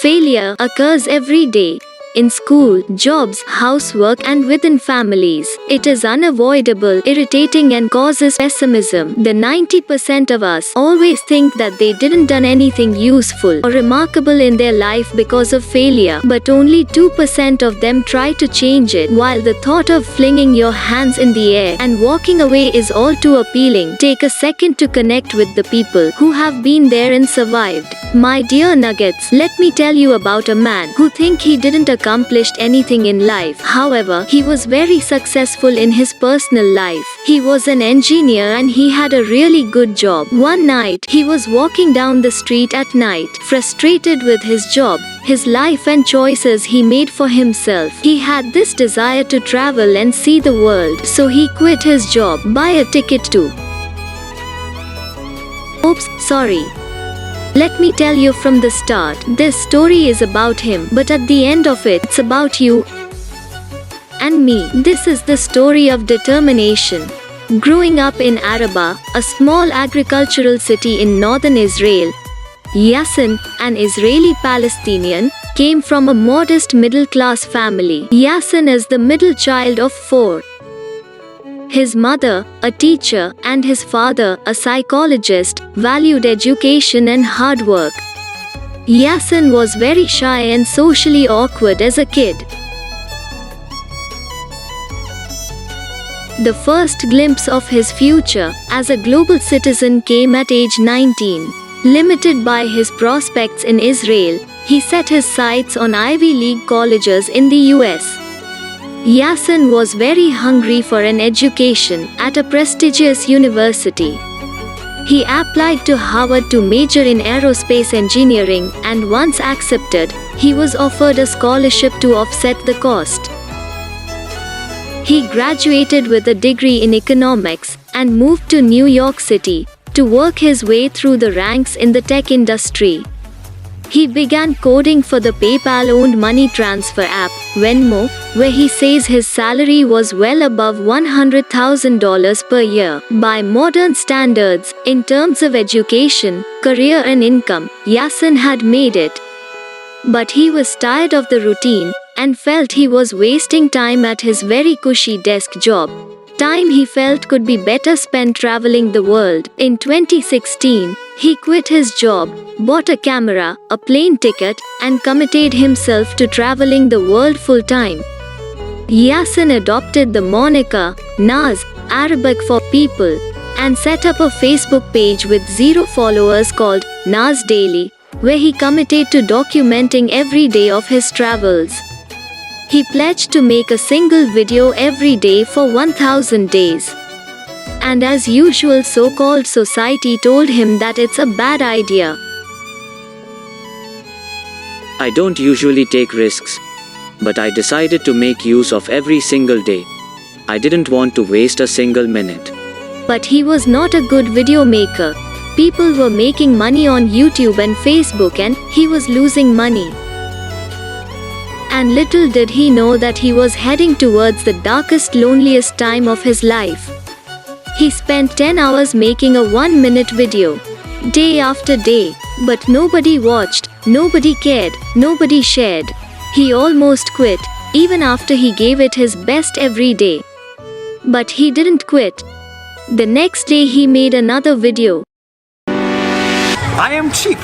Failure occurs every day. In school, jobs, housework, and within families. It is unavoidable, irritating, and causes pessimism. The 90% of us always think that they didn't done anything useful or remarkable in their life because of failure, but only 2% of them try to change it. While the thought of flinging your hands in the air and walking away is all too appealing, take a second to connect with the people who have been there and survived. My dear nuggets, let me tell you about a man who think he didn't accomplished anything in life. However, he was very successful in his personal life. He was an engineer and he had a really good job. One night, he was walking down the street at night, frustrated with his job, his life and choices he made for himself. He had this desire to travel and see the world, so he quit his job, buy a ticket to. Oops, sorry. Let me tell you from the start, this story is about him, but at the end of it, it's about you and me. This is the story of determination. Growing up in Araba, a small agricultural city in northern Israel, Yassin, an Israeli Palestinian, came from a modest middle-class family. Yassin is the middle child of 4. His mother, a teacher, and his father, a psychologist, valued education and hard work. Yassin was very shy and socially awkward as a kid. The first glimpse of his future as a global citizen came at age 19. Limited by his prospects in Israel, he set his sights on Ivy League colleges in the US. Yassin was very hungry for an education at a prestigious university. He applied to Harvard to major in aerospace engineering, and once accepted, he was offered a scholarship to offset the cost. He graduated with a degree in economics and moved to New York City to work his way through the ranks in the tech industry. He began coding for the PayPal-owned money transfer app, Venmo, where he says his salary was well above $100,000 per year. By modern standards, in terms of education, career and income, Yassin had made it. But he was tired of the routine and felt he was wasting time at his very cushy desk job. Time he felt could be better spent traveling the world. In 2016, he quit his job, bought a camera, a plane ticket, and committed himself to traveling the world full-time. Yassin adopted the moniker Nas, Arabic for people, and set up a Facebook page with 0 followers called Nas Daily, where he committed to documenting every day of his travels. He pledged to make a single video every day for 1000 days. And as usual, so-called society told him that it's a bad idea. I don't usually take risks, but I decided to make use of every single day. I didn't want to waste a single minute. But he was not a good video maker. People were making money on YouTube and Facebook, and he was losing money. And little did he know that he was heading towards the darkest, loneliest time of his life. He spent 10 hours making a 1-minute video, day after day, but nobody watched, nobody cared, nobody shared. He almost quit, even after he gave it his best every day. But he didn't quit. The next day he made another video. I am cheap.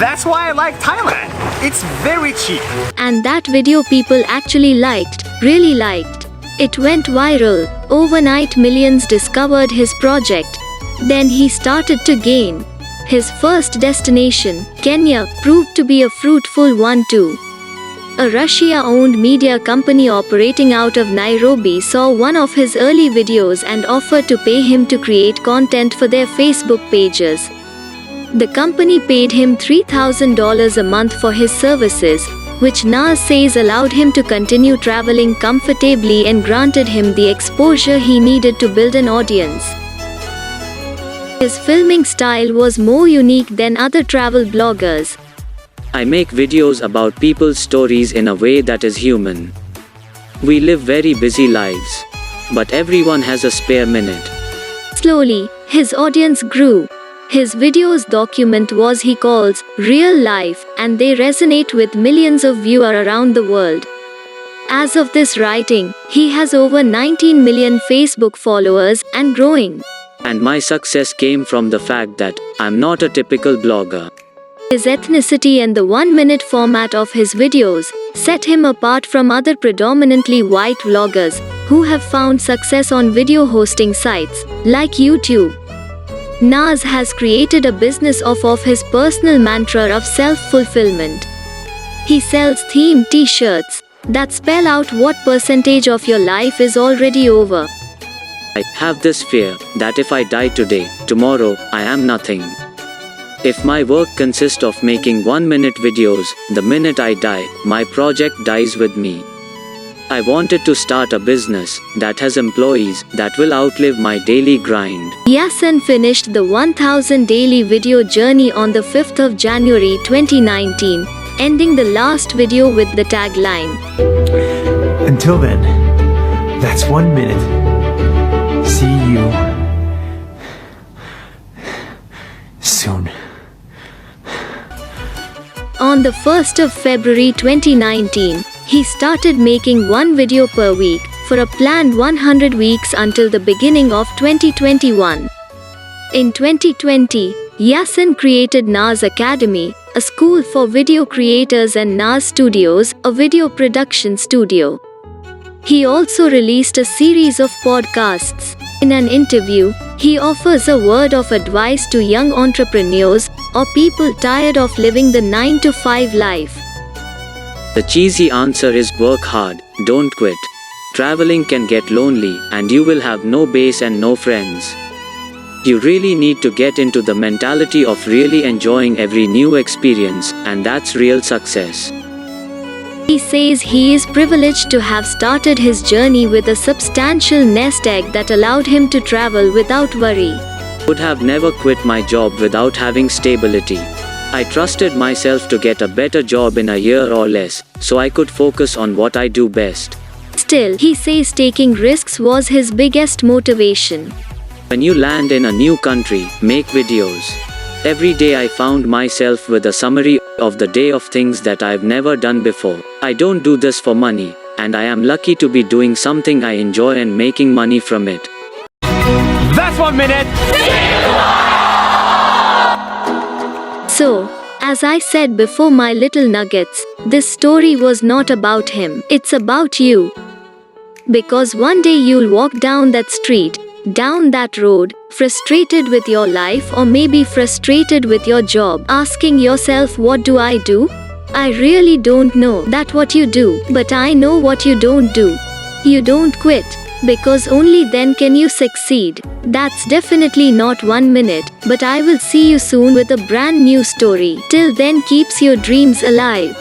That's why I like Thailand. It's very cheap. And that video people actually liked, really liked. It went viral. Overnight millions discovered his project. Then he started to gain. His first destination, Kenya, proved to be a fruitful one too. A Russia-owned media company operating out of Nairobi saw one of his early videos and offered to pay him to create content for their Facebook pages. The company paid him $3,000 a month for his services, which Nas says allowed him to continue traveling comfortably and granted him the exposure he needed to build an audience. His filming style was more unique than other travel bloggers. I make videos about people's stories in a way that is human. We live very busy lives, but everyone has a spare minute. Slowly, his audience grew. His videos document what he calls real life, and they resonate with millions of viewers around the world. As of this writing, he has over 19 million Facebook followers and growing. And my success came from the fact that I'm not a typical blogger. His ethnicity and the 1-minute format of his videos set him apart from other predominantly white vloggers who have found success on video hosting sites like YouTube. Nas has created a business off of his personal mantra of self-fulfillment. He sells themed t-shirts that spell out what percentage of your life is already over. I have this fear that if I die today, tomorrow, I am nothing. If my work consists of making 1-minute videos, the minute I die, my project dies with me. I wanted to start a business that has employees that will outlive my daily grind. Yassin finished the 1000 daily video journey on the 5th of January 2019, ending the last video with the tagline, Until then, that's 1 minute. See you soon. On the 1st of February 2019, he started making one video per week for a planned 100 weeks until the beginning of 2021. In 2020, Yassin created Nas Academy, a school for video creators, and Nas Studios, a video production studio. He also released a series of podcasts. In an interview, he offers a word of advice to young entrepreneurs or people tired of living the 9-to-5 life. The cheesy answer is work hard, don't quit. Traveling can get lonely, and you will have no base and no friends. You really need to get into the mentality of really enjoying every new experience, and that's real success. He says he is privileged to have started his journey with a substantial nest egg that allowed him to travel without worry. Would have never quit my job without having stability. I trusted myself to get a better job in a year or less, so I could focus on what I do best. Still, he says taking risks was his biggest motivation. When you land in a new country, make videos. Every day I found myself with a summary of the day of things that I've never done before. I don't do this for money, and I am lucky to be doing something I enjoy and making money from it. That's 1 minute. So, as I said before, my little nuggets, this story was not about him, it's about you. Because one day you'll walk down that street, down that road, frustrated with your life or maybe frustrated with your job, asking yourself, what do I do? I really don't know that what you do, but I know what you don't do. You don't quit, because only then can you succeed. That's definitely not 1 minute, but I will see you soon with a brand new story. Till then, keeps your dreams alive.